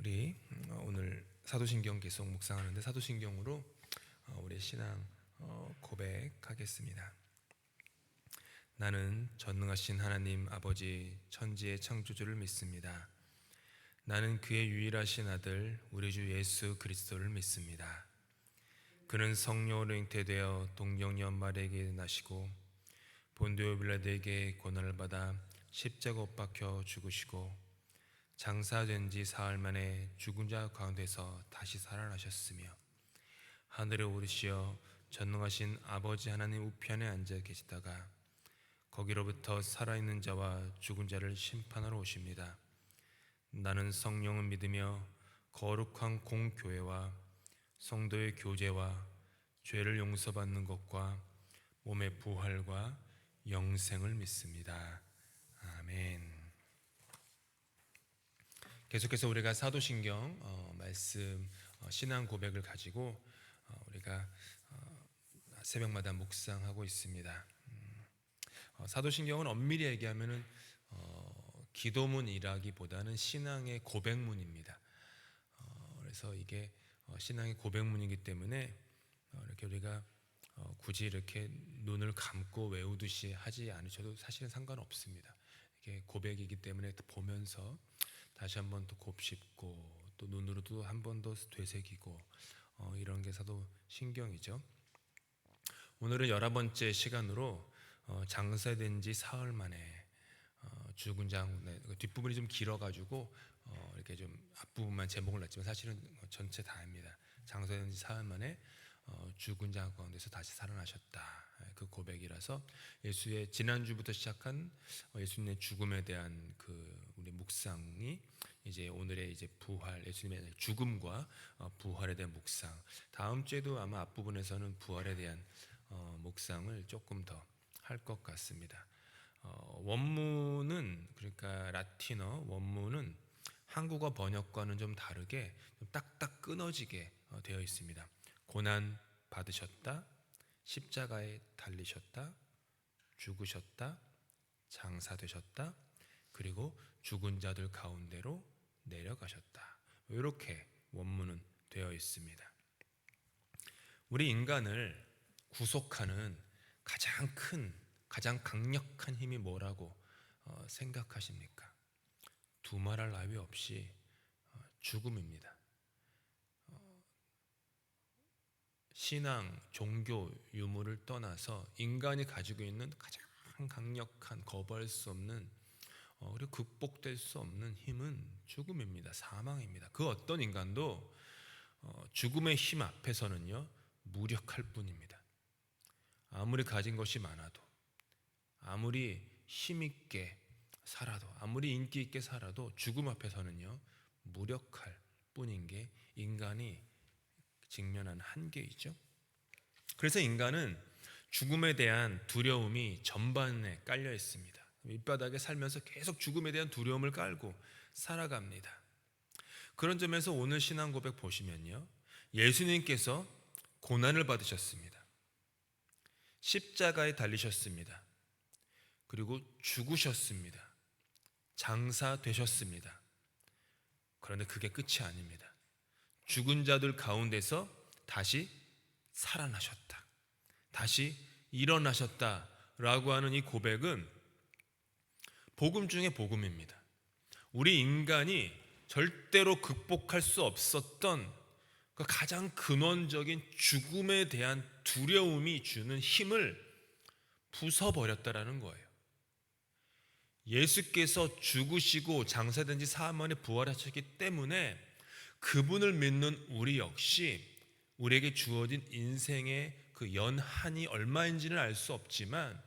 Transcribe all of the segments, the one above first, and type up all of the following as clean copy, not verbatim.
우리 오늘 사도신경 계속 묵상하는데 사도신경으로 우리의 신앙 고백하겠습니다. 나는 전능하신 하나님 아버지 천지의 창조주를 믿습니다. 나는 그의 유일하신 아들 우리 주 예수 그리스도를 믿습니다. 그는 성령으로 잉태되어 동정연말에게 나시고 본디오 빌라도에게 고난을 받아 십자가 못 박혀 죽으시고 장사된 지 사흘 만에 죽은 자 가운데서 다시 살아나셨으며 하늘에 오르시어 전능하신 아버지 하나님 우편에 앉아 계시다가 거기로부터 살아있는 자와 죽은 자를 심판하러 오십니다. 나는 성령을 믿으며 거룩한 공교회와 성도의 교제와 죄를 용서받는 것과 몸의 부활과 영생을 믿습니다. 아멘. 계속해서 우리가 사도신경 말씀 신앙 고백을 가지고 우리가 새벽마다 묵상하고 있습니다. 사도신경은 엄밀히 얘기하면은 기도문이라기보다는 신앙의 고백문입니다. 그래서 이게 신앙의 고백문이기 때문에 이렇게 우리가 굳이 이렇게 눈을 감고 외우듯이 하지 않으셔도 사실은 상관없습니다. 이게 고백이기 때문에 보면서 다시 한 번 더 곱씹고 또 눈으로도 한 번 더 되새기고 이런 게 사도신경이죠. 오늘은 11번째 시간으로 장사된 지 사흘 만에 죽은 자 뒷부분이 좀 길어가지고 이렇게 좀 앞부분만 제목을 놨지만 사실은 전체 다입니다. 장사된 지 사흘 만에 죽은 자 가운데서 다시 살아나셨다. 그 고백이라서 예수의 지난주부터 시작한 예수님의 죽음에 대한 그 우리 묵상이 이제 오늘의 이제 부활, 예수님의 죽음과 부활에 대한 묵상. 다음 주에도 아마 앞부분에서는 부활에 대한 묵상을 조금 더 할 것 같습니다. 원문은 그러니까 라틴어 원문은 한국어 번역과는 좀 다르게 좀 딱딱 끊어지게 되어 있습니다. 고난 받으셨다, 십자가에 달리셨다, 죽으셨다, 장사되셨다, 그리고 죽은 자들 가운데로 내려가셨다. 이렇게 원문은 되어 있습니다. 우리 인간을 구속하는 가장 큰, 가장 강력한 힘이 뭐라고 생각하십니까? 두말할 나위 없이 죽음입니다. 신앙, 종교, 유물을 떠나서 인간이 가지고 있는 가장 강력한 거부할 수 없는 그리고 극복될 수 없는 힘은 죽음입니다. 사망입니다. 그 어떤 인간도 죽음의 힘 앞에서는요 무력할 뿐입니다. 아무리 가진 것이 많아도, 아무리 힘있게 살아도, 아무리 인기 있게 살아도 죽음 앞에서는요 무력할 뿐인 게 인간이 직면한 한계이죠. 그래서 인간은 죽음에 대한 두려움이 전반에 깔려 있습니다. 밑바닥에 살면서 계속 죽음에 대한 두려움을 깔고 살아갑니다. 그런 점에서 오늘 신앙 고백 보시면요, 예수님께서 고난을 받으셨습니다. 십자가에 달리셨습니다. 그리고 죽으셨습니다. 장사되셨습니다. 그런데 그게 끝이 아닙니다. 죽은 자들 가운데서 다시 살아나셨다, 다시 일어나셨다라고 하는 이 고백은 복음 중에 복음입니다. 우리 인간이 절대로 극복할 수 없었던 그 가장 근원적인 죽음에 대한 두려움이 주는 힘을 부숴버렸다라는 거예요. 예수께서 죽으시고 장사된 지 사흘 만에 부활하셨기 때문에 그분을 믿는 우리 역시 우리에게 주어진 인생의 그 연한이 얼마인지는 알 수 없지만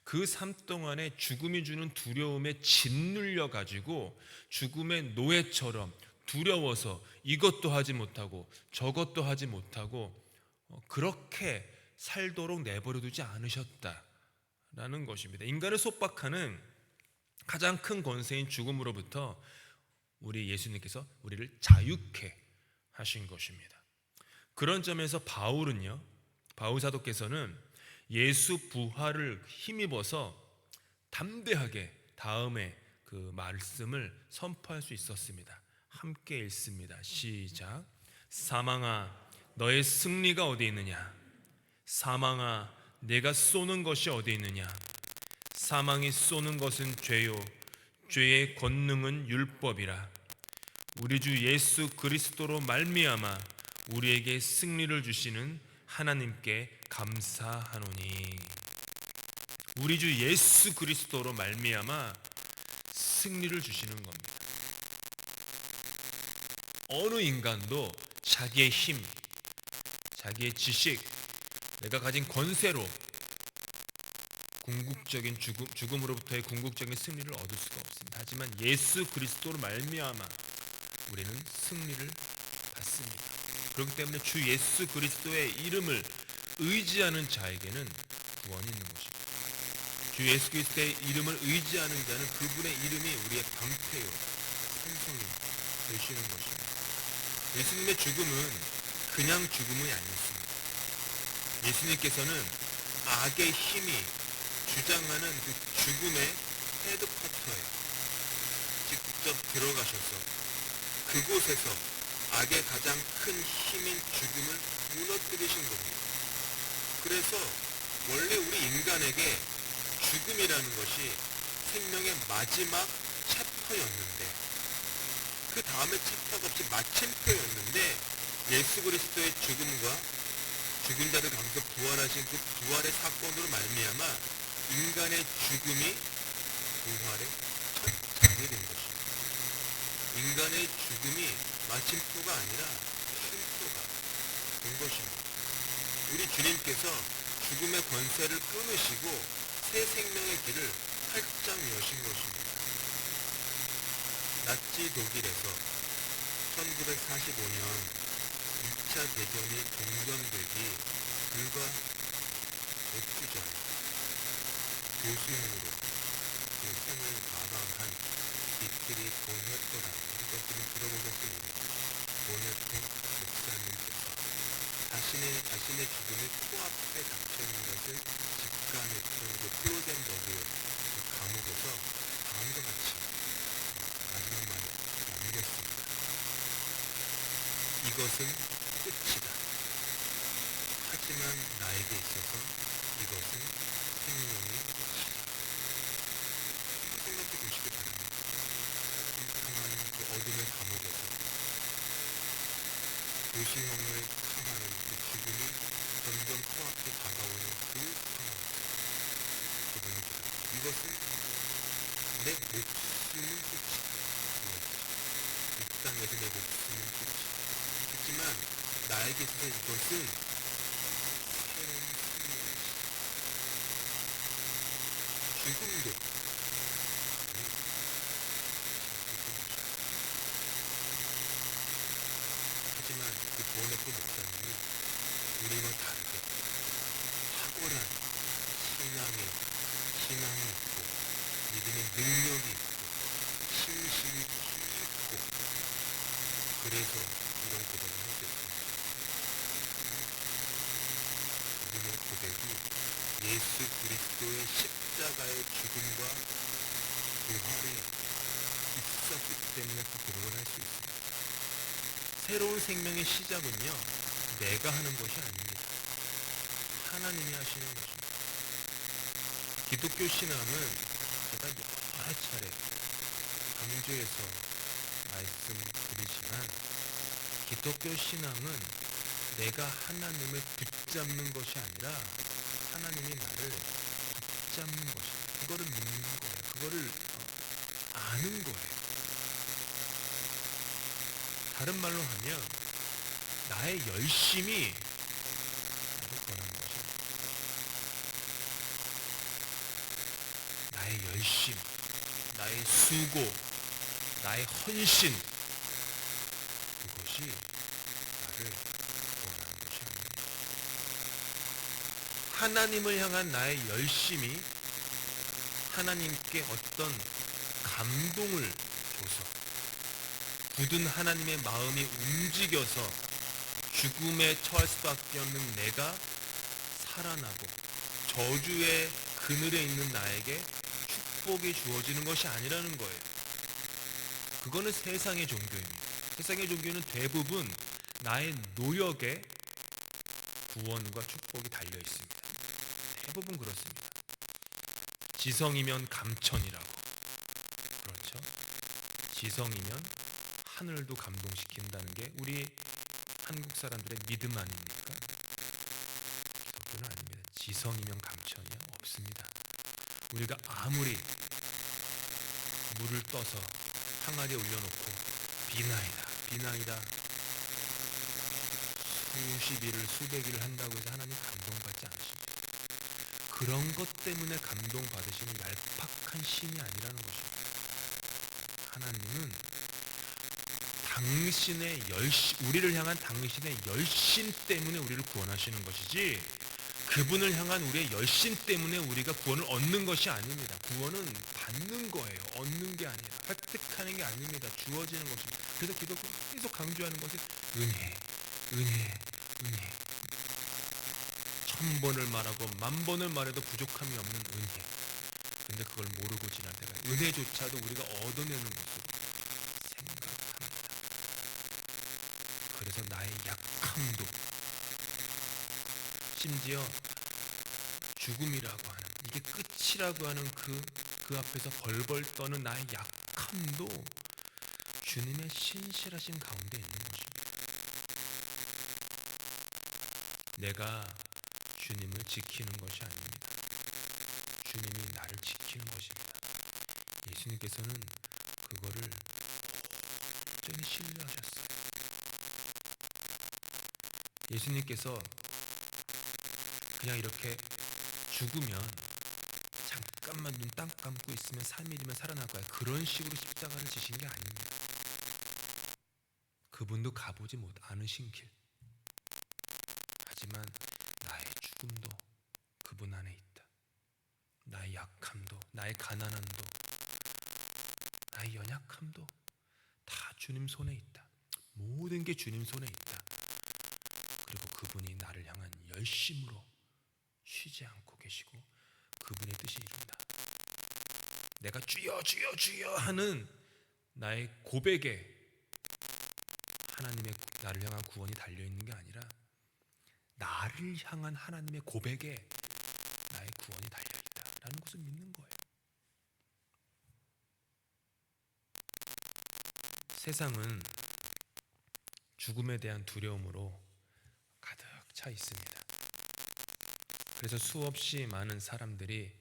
그 삶 동안에 죽음이 주는 두려움에 짓눌려 가지고 죽음의 노예처럼 두려워서 이것도 하지 못하고 저것도 하지 못하고 그렇게 살도록 내버려 두지 않으셨다라는 것입니다. 인간을 속박하는 가장 큰 권세인 죽음으로부터 우리 예수님께서 우리를 자유케 하신 것입니다. 그런 점에서 바울 사도께서는 예수 부활을 힘입어서 담대하게 다음에 그 말씀을 선포할 수 있었습니다. 함께 읽습니다. 시작. 사망아, 너의 승리가 어디 있느냐? 사망아, 내가 쏘는 것이 어디 있느냐? 사망이 쏘는 것은 죄요, 죄의 권능은 율법이라. 우리 주 예수 그리스도로 말미암아 우리에게 승리를 주시는 하나님께 감사하노니. 우리 주 예수 그리스도로 말미암아 승리를 주시는 겁니다. 어느 인간도 자기의 힘, 자기의 지식, 내가 가진 권세로 궁극적인 죽음으로부터의 궁극적인 승리를 얻을 수가 없습니다. 하지만 예수 그리스도로 말미암아 우리는 승리를 받습니다. 그렇기 때문에 주 예수 그리스도의 이름을 의지하는 자에게는 구원이 있는 것입니다. 주 예수 그리스도의 이름을 의지하는 자는 그분의 이름이 우리의 방패요, 산성이 되시는 것입니다. 예수님의 죽음은 그냥 죽음이 아니었습니다. 예수님께서는 악의 힘이 주장하는 그 죽음의 헤드쿼터에 직접 들어가셔서 그곳에서 악의 가장 큰 힘인 죽음을 무너뜨리신 겁니다. 그래서 원래 우리 인간에게 죽음이라는 것이 생명의 마지막 챕터였는데, 그 다음에 챕터가 없이 마침표였는데, 예수 그리스도의 죽음과 죽은 자들 가운데서 부활하신 그 부활의 사건으로 말미암아 인간의 죽음이 부활의 첫 장이 된 것입니다. 인간의 죽음이 마침표가 아니라 쉼표가 된 것입니다. 우리 주님께서 죽음의 권세를 끊으시고 새 생명의 길을 활짝 여신 것입니다. 나치 독일에서 1945년 2차 대전이 종전되기 불과 몇 주 전 교수님으로 그 생을 마감한 디트리 본헤토라, 이것들은 들어보셨습니다. 본헤토 목사님께서 자신의 죽음이 코앞에 닥쳐있는 것을 직감했던 그 플로덴버그 그 감옥에서 다음과 같이 마지막 말을 남겼습니다. 이것은 끝이다. 하지만 나에게 있어서 이것은 생명의 시작. 생각해 보시기 바랍니다. 캄캄한 그 어둠의 감옥에서 도시형을 탐하는 그 죽음이 점점 코앞에 다가오는 그 상황에서 그분이 기다립니다. 이것은 내 목숨은 끝이다. 이 땅에서 내 목숨은 끝이다. 하지만 나에게 있어서 이것은 새로운 승리의 시작. 죽음도 하지만 그 보네토 목사님이 우리와 다르게 탁월한 신앙이 있고 믿음의 능력이 있고 신심이 깊고, 그래서 이런 고백을 했겠습니다. 그분의 고백이 예수 그리스도의 십자가의 죽음과 부활이 있었기 때문에 그 고백을 할 수 있습니다. 새로운 생명의 시작은요, 내가 하는 것이 아닙니다. 하나님이 하시는 것입니다. 기독교 신앙은 제가 여러 차례 강조해서 말씀드리지만, 기독교 신앙은 내가 하나님을 붙잡는 것이 아니라 하나님이 나를 붙잡는 것입니다. 그거를 믿는 거예요. 그거를 아는 거예요. 다른 말로 하면 나의 열심이 나를 권하는 것입니다. 나의 열심, 나의 수고, 나의 헌신, 그것이 나를 권하는 것이 아닙니다. 하나님을 향한 나의 열심이 하나님께 어떤 감동을 줘서 굳은 하나님의 마음이 움직여서 죽음에 처할 수밖에 없는 내가 살아나고 저주의 그늘에 있는 나에게 축복이 주어지는 것이 아니라는 거예요. 그거는 세상의 종교입니다. 세상의 종교는 대부분 나의 노력에 구원과 축복이 달려 있습니다. 대부분 그렇습니다. 지성이면 감천이라고. 그렇죠? 지성이면 하늘도 감동시킨다는 게 우리 한국 사람들의 믿음 아닙니까? 기독교는 아닙니다. 지성이면 감천이야? 없습니다. 우리가 아무리 물을 떠서 항아리에 올려놓고 비나이다 수십 일을 수백 일을 한다고 해서 하나님 감동받지 않으십니다. 그런 것 때문에 감동받으시는 얄팍한 신이 아니라는 것입니다. 하나님은 우리를 향한 당신의 열심 때문에 우리를 구원하시는 것이지, 그분을 향한 우리의 열심 때문에 우리가 구원을 얻는 것이 아닙니다. 구원은 받는 거예요. 얻는 게 아니라, 획득하는 게 아닙니다. 주어지는 것입니다. 그래서 기독교 계속 강조하는 것은 은혜. 1000번을 말하고 10,000번을 말해도 부족함이 없는 은혜. 근데 그걸 모르고 지날 때가 은혜조차도 우리가 얻어내는 것으로 생각합니다. 그래서 나의 약함도, 심지어 죽음이라고 하는, 이게 끝이라고 하는 그 앞에서 벌벌 떠는 나의 약함도 주님의 신실하신 가운데 있는 것입니다. 내가 주님을 지키는 것이 아닙니다. 주님이 나를 지키는 것입니다. 예수님께서는 그거를 온전히 신뢰하셨어요. 예수님께서 그냥 이렇게 죽으면 잠깐만 눈 딱 감고 있으면 3일이면 살아날 거야, 그런 식으로 십자가를 지신 게 아닙니다. 그분도 가보지 않으신 길, 하지만 나의 죽음도 그분 안에 있다. 나의 약함도, 나의 가난함도, 나의 연약함도 다 주님 손에 있다. 모든 게 주님 손에 있다. 그리고 그분이 나를 향한 열심으로 쉬지 않고 계시고 그분의 뜻이 이룬다. 내가 주여 주여 주여 하는 나의 고백에 하나님의 나를 향한 구원이 달려있는 게 아니라, 나를 향한 하나님의 고백에 나의 구원이 달려있다라는 것을 믿는 거예요. 세상은 죽음에 대한 두려움으로 가득 차 있습니다. 그래서 수없이 많은 사람들이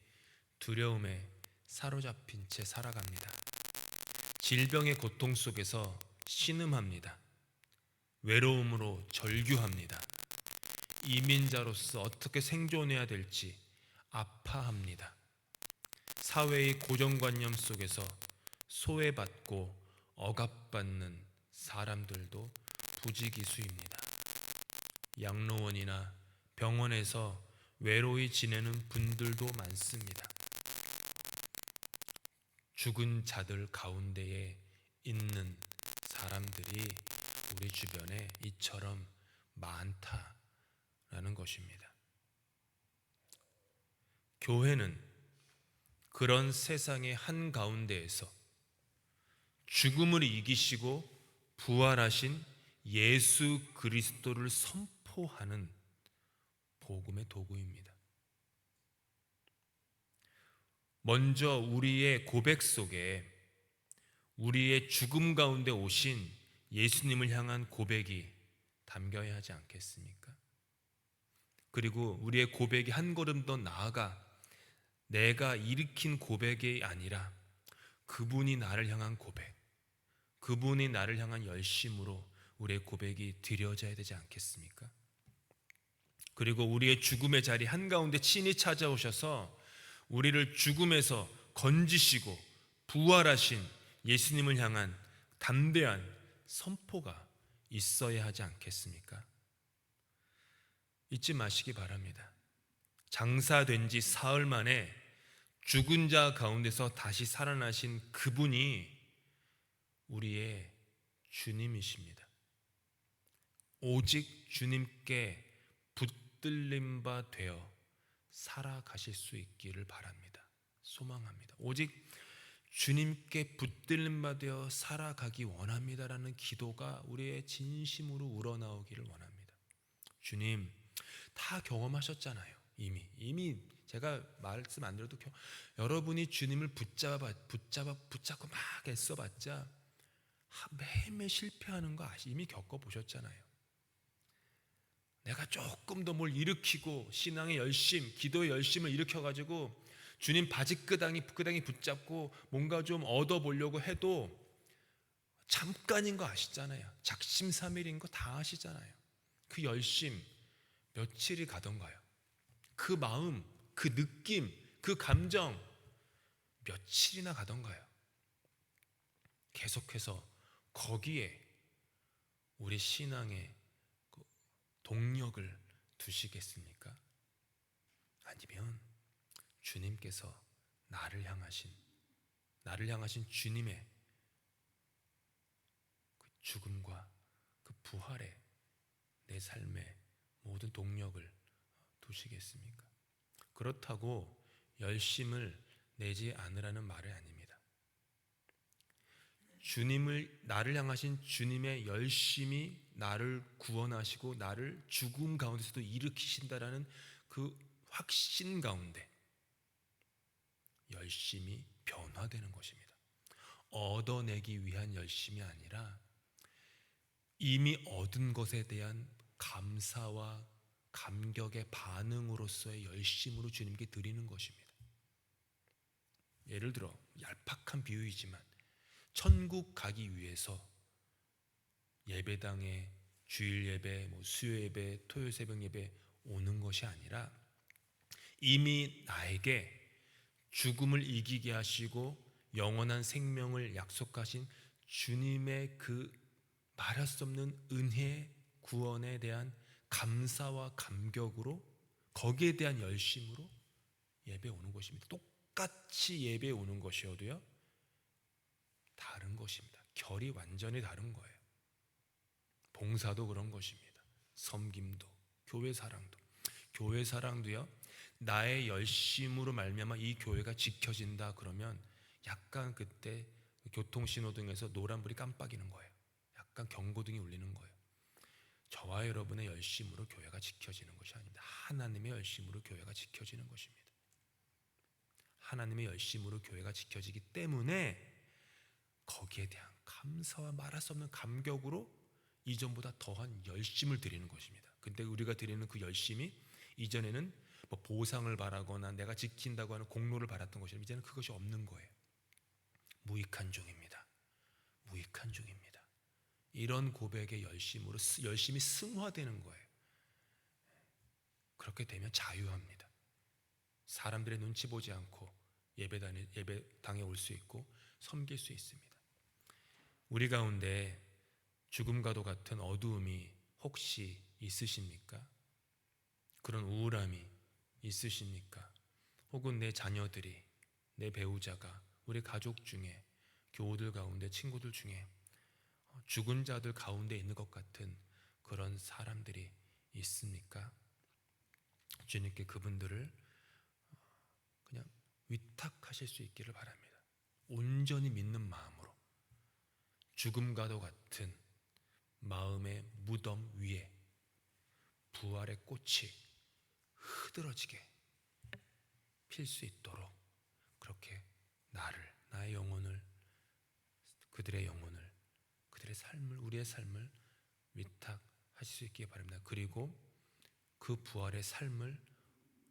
두려움에 사로잡힌 채 살아갑니다. 질병의 고통 속에서 신음합니다. 외로움으로 절규합니다. 이민자로서 어떻게 생존해야 될지 아파합니다. 사회의 고정관념 속에서 소외받고 억압받는 사람들도 부지기수입니다. 양로원이나 병원에서 외로이 지내는 분들도 많습니다. 죽은 자들 가운데에 있는 사람들이 우리 주변에 이처럼 많다라는 것입니다. 교회는 그런 세상의 한가운데에서 죽음을 이기시고 부활하신 예수 그리스도를 선포하는 복음의 도구입니다. 먼저 우리의 고백 속에 우리의 죽음 가운데 오신 예수님을 향한 고백이 담겨야 하지 않겠습니까? 그리고 우리의 고백이 한 걸음 더 나아가 내가 일으킨 고백이 아니라 그분이 나를 향한 고백, 그분이 나를 향한 열심으로 우리의 고백이 드려져야 되지 않겠습니까? 그리고 우리의 죽음의 자리 한가운데 친히 찾아오셔서 우리를 죽음에서 건지시고 부활하신 예수님을 향한 담대한 선포가 있어야 하지 않겠습니까? 잊지 마시기 바랍니다. 장사된 지 사흘 만에 죽은 자 가운데서 다시 살아나신 그분이 우리의 주님이십니다. 오직 주님께 붙들림 바 되어 살아가실 수 있기를 바랍니다. 소망합니다. 오직 주님께 붙들림 받아 살아가기 원합니다라는 기도가 우리의 진심으로 우러나오기를 원합니다. 주님 다 경험하셨잖아요. 이미 제가 말씀 안 드려도 여러분이 주님을 붙잡고 막 애써봤자 매일매일 실패하는 거 이미 겪어보셨잖아요. 내가 조금 더 뭘 일으키고 신앙의 열심, 기도의 열심을 일으켜가지고 주님 바지끄당이 붙잡고 뭔가 좀 얻어보려고 해도 잠깐인 거 아시잖아요. 작심삼일인 거 다 아시잖아요. 그 열심 며칠이 가던가요? 그 마음, 그 느낌, 그 감정 며칠이나 가던가요? 계속해서 거기에 우리 신앙의 동력을 두시겠습니까? 아니면 주님께서 나를 향하신 주님의 그 죽음과 그 부활에 내 삶의 모든 동력을 두시겠습니까? 그렇다고 열심을 내지 않으라는 말이 아닙니다. 나를 향하신 주님의 열심이 나를 구원하시고 나를 죽음 가운데서도 일으키신다라는 그 확신 가운데 열심이 변화되는 것입니다. 얻어내기 위한 열심이 아니라 이미 얻은 것에 대한 감사와 감격의 반응으로서의 열심으로 주님께 드리는 것입니다. 예를 들어 얄팍한 비유이지만 천국 가기 위해서 예배당에 주일 예배, 수요 예배, 토요일 새벽 예배 오는 것이 아니라 이미 나에게 죽음을 이기게 하시고 영원한 생명을 약속하신 주님의 그 말할 수 없는 은혜, 구원에 대한 감사와 감격으로 거기에 대한 열심으로 예배 오는 것입니다. 똑같이 예배 오는 것이어도요 다른 것입니다. 결이 완전히 다른 거예요. 봉사도 그런 것입니다. 섬김도, 교회 사랑도요. 나의 열심으로 말미암아 이 교회가 지켜진다 그러면 약간 그때 교통신호등에서 노란불이 깜빡이는 거예요. 약간 경고등이 울리는 거예요. 저와 여러분의 열심으로 교회가 지켜지는 것이 아닙니다. 하나님의 열심으로 교회가 지켜지는 것입니다. 하나님의 열심으로 교회가 지켜지기 때문에 거기에 대한 감사와 말할 수 없는 감격으로 이전보다 더한 열심을 드리는 것입니다. 근데 우리가 드리는 그 열심이 이전에는 보상을 바라거나 내가 지킨다고 하는 공로를 바랐던 것이라면 이제는 그것이 없는 거예요. 무익한 중입니다. 이런 고백의 열심이 승화되는 거예요. 그렇게 되면 자유합니다. 사람들의 눈치 보지 않고 예배당에 올 수 있고 섬길 수 있습니다. 우리 가운데 죽음과도 같은 어두움이 혹시 있으십니까? 그런 우울함이 있으십니까? 혹은 내 자녀들이, 내 배우자가, 우리 가족 중에, 교우들 가운데, 친구들 중에 죽은 자들 가운데 있는 것 같은 그런 사람들이 있습니까? 주님께 그분들을 그냥 위탁하실 수 있기를 바랍니다. 온전히 믿는 마음으로 죽음과도 같은 마음의 무덤 위에 부활의 꽃이 흐드러지게 필 수 있도록 그렇게 나의 영혼을, 그들의 영혼을, 그들의 삶을, 우리의 삶을 위탁하실 수 있기를 바랍니다. 그리고 그 부활의 삶을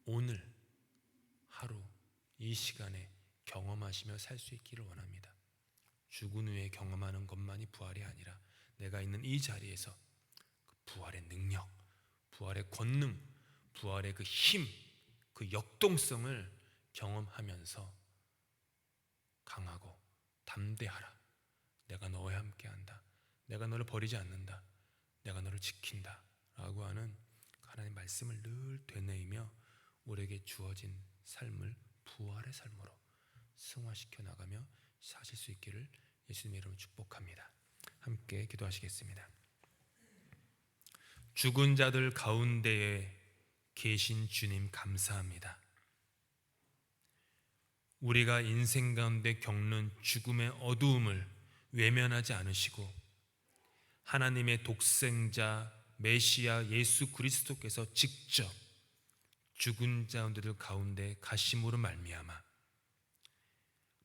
오늘 하루 이 시간에 경험하시며 살 수 있기를 원합니다. 죽은 후에 경험하는 것만이 부활이 아니라 내가 있는 이 자리에서 그 부활의 능력, 부활의 권능, 부활의 그 힘, 그 역동성을 경험하면서 강하고 담대하라. 내가 너와 함께한다. 내가 너를 버리지 않는다. 내가 너를 지킨다. 라고 하는 하나님의 말씀을 늘 되뇌이며 우리에게 주어진 삶을 부활의 삶으로 승화시켜 나가며 사실 수 있기를 예수님의 이름으로 축복합니다. 함께 기도하시겠습니다. 죽은 자들 가운데에 계신 주님 감사합니다. 우리가 인생 가운데 겪는 죽음의 어두움을 외면하지 않으시고 하나님의 독생자 메시아 예수 그리스도께서 직접 죽은 자들 가운데 가심으로 말미암아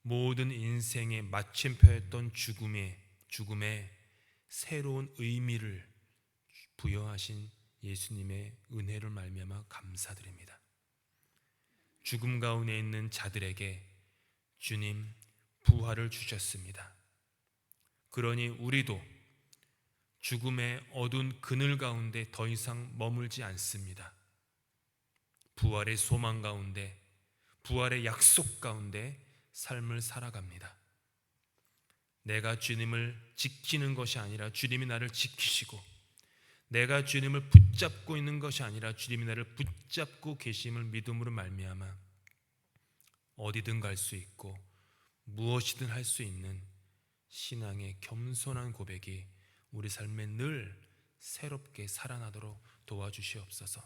모든 인생의 마침표였던 죽음에 새로운 의미를 부여하신 예수님의 은혜를 말미암아 감사드립니다. 죽음 가운데 있는 자들에게 주님 부활을 주셨습니다. 그러니 우리도 죽음의 어두운 그늘 가운데 더 이상 머물지 않습니다. 부활의 소망 가운데, 부활의 약속 가운데 삶을 살아갑니다. 내가 주님을 지키는 것이 아니라 주님이 나를 지키시고, 내가 주님을 붙잡고 있는 것이 아니라 주님이 나를 붙잡고 계심을 믿음으로 말미암아 어디든 갈 수 있고 무엇이든 할 수 있는 신앙의 겸손한 고백이 우리 삶에 늘 새롭게 살아나도록 도와주시옵소서.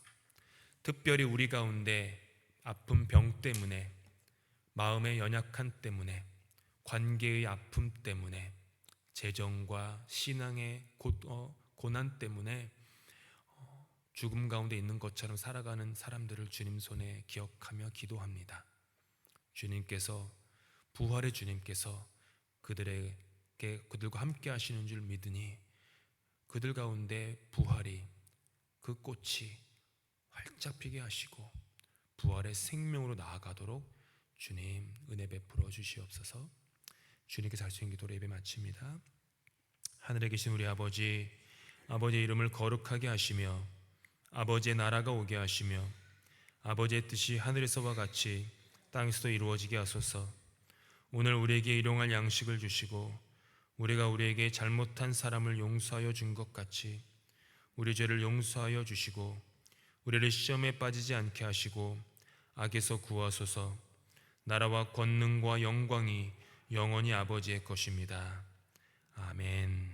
특별히 우리 가운데 아픈 병 때문에, 마음의 연약함 때문에, 관계의 아픔 때문에, 재정과 신앙의 고난 때문에 죽음 가운데 있는 것처럼 살아가는 사람들을 주님 손에 기억하며 기도합니다. 주님께서, 부활의 주님께서 그들과 함께 하시는 줄 믿으니 그들 가운데 부활이, 그 꽃이 활짝 피게 하시고 부활의 생명으로 나아가도록 주님 은혜 베풀어 주시옵소서. 주님께서 할 수 있는 기도로 예배 마칩니다. 하늘에 계신 우리 아버지, 아버지의 이름을 거룩하게 하시며 아버지의 나라가 오게 하시며 아버지의 뜻이 하늘에서와 같이 땅에서도 이루어지게 하소서. 오늘 우리에게 일용할 양식을 주시고 우리가 우리에게 잘못한 사람을 용서하여 준 것 같이 우리 죄를 용서하여 주시고 우리를 시험에 빠지지 않게 하시고 악에서 구하소서. 나라와 권능과 영광이 영원히 아버지의 것입니다. 아멘.